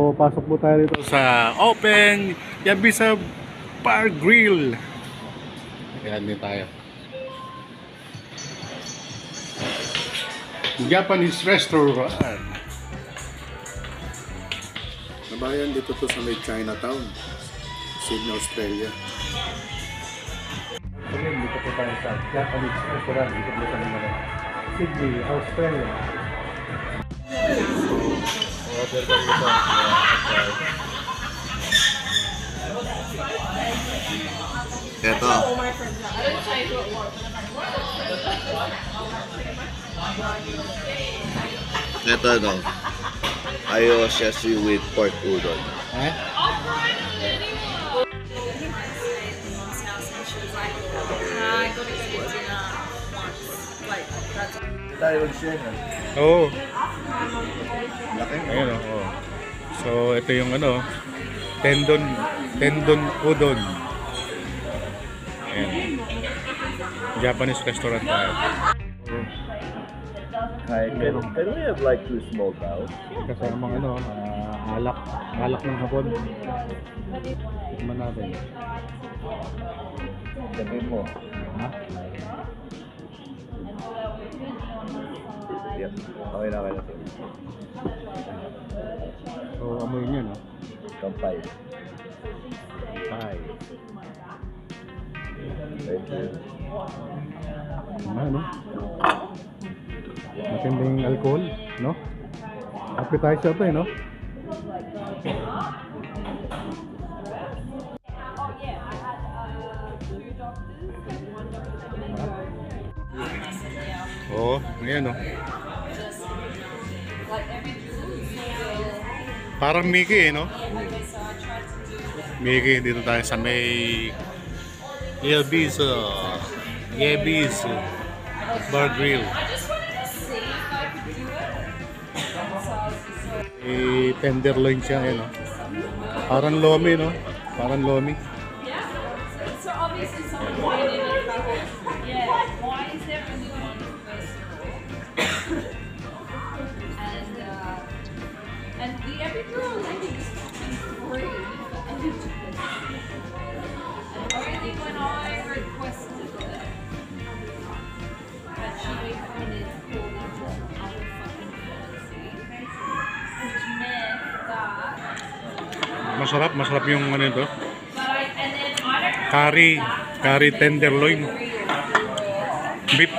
So, pasok po tayo dito sa Open Yabisa Bar Grill. Ayan din tayo. Japanese restaurant. Nabayan dito to sa may Chinatown, Sydney, Australia. Again, dito po tayo sa Japanese restaurant. Dito po sa Sydney, Australia. Order ko dito. Ito. Ito no. Ayoshishi with pork udon. Eh? Tayo siya. Oo. Laki. Ayun oh. So, ito yung ano, tendon udon. Ayan. Japanese restaurant tayo. Can we have like 2 small cows? Kasamang ano, alak ng hapon. Tikman natin. Sabihin mo. Ha? Yes. Okay na kayo. So, amoy niya, no? Kampay. Pie. Thank you. Ano? Matinding alcohol, no? Appetizer to, no? Oo, ngayon, no? Parang Mickey, no? Mickey, dito tayo sa may Yabis Bar Grill. Tenderloin siya, no? Parang lomi, no? Parang lomi. So obviously someone made it in trouble. Yeah. Why is there only one festival? And the epidural lady is fucking free. And everything when I requested it, that she refunded all the other fucking fantasy, which meant that. Masarap yung ano ito. But and then I don't know. Curry tenderloin. Beef.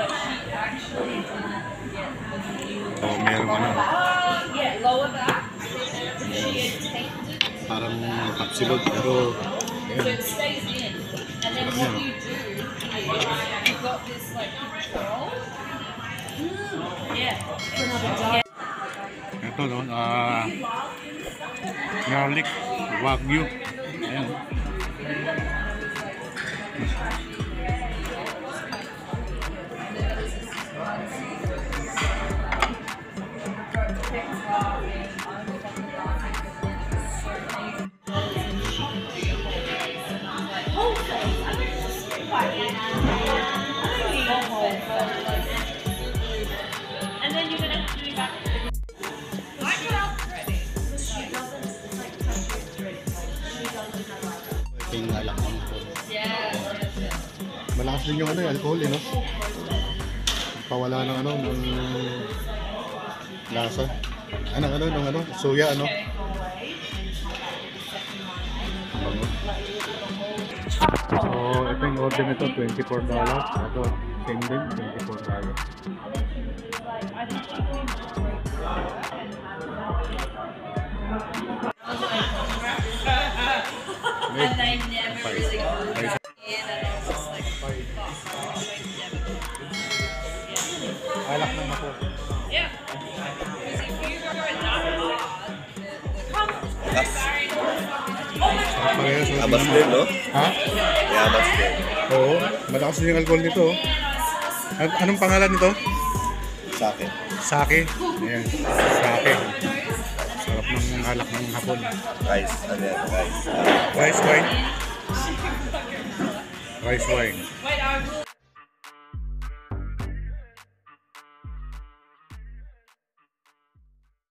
Oh, meron ano. Yeah, lower back. She had taped it Parang kapsilog pero so it stays in. And then what you do is you've got this like control. Yeah. ito no, garlic wagyu. Ayan. And then you're gonna do that. I got out ready. She doesn't like touch it ready. She doesn't have like. Ito yung alak ng Yeah. malakas din yung ano, alcohol, no? Pawala ng ano, ng lasa. Ng suya, ano? Bango. So, ito yung order nito, $24. Ito, same din, $24. And they never really go Ay, back in, and I was just like, fuck. alak ng ako. Yeah. Because if you go that hard, the competition is very Parehas, so, Abas din, no? ha? Yeah, abas din. Oo, malakas din yung alcohol nito. Anong pangalan nito? Sa akin. Sake. Ayan, sake. Sarap ng alak ng hapon. Rice. Ano yan? Rice. Rice wine. Rice wine. Wait, I will.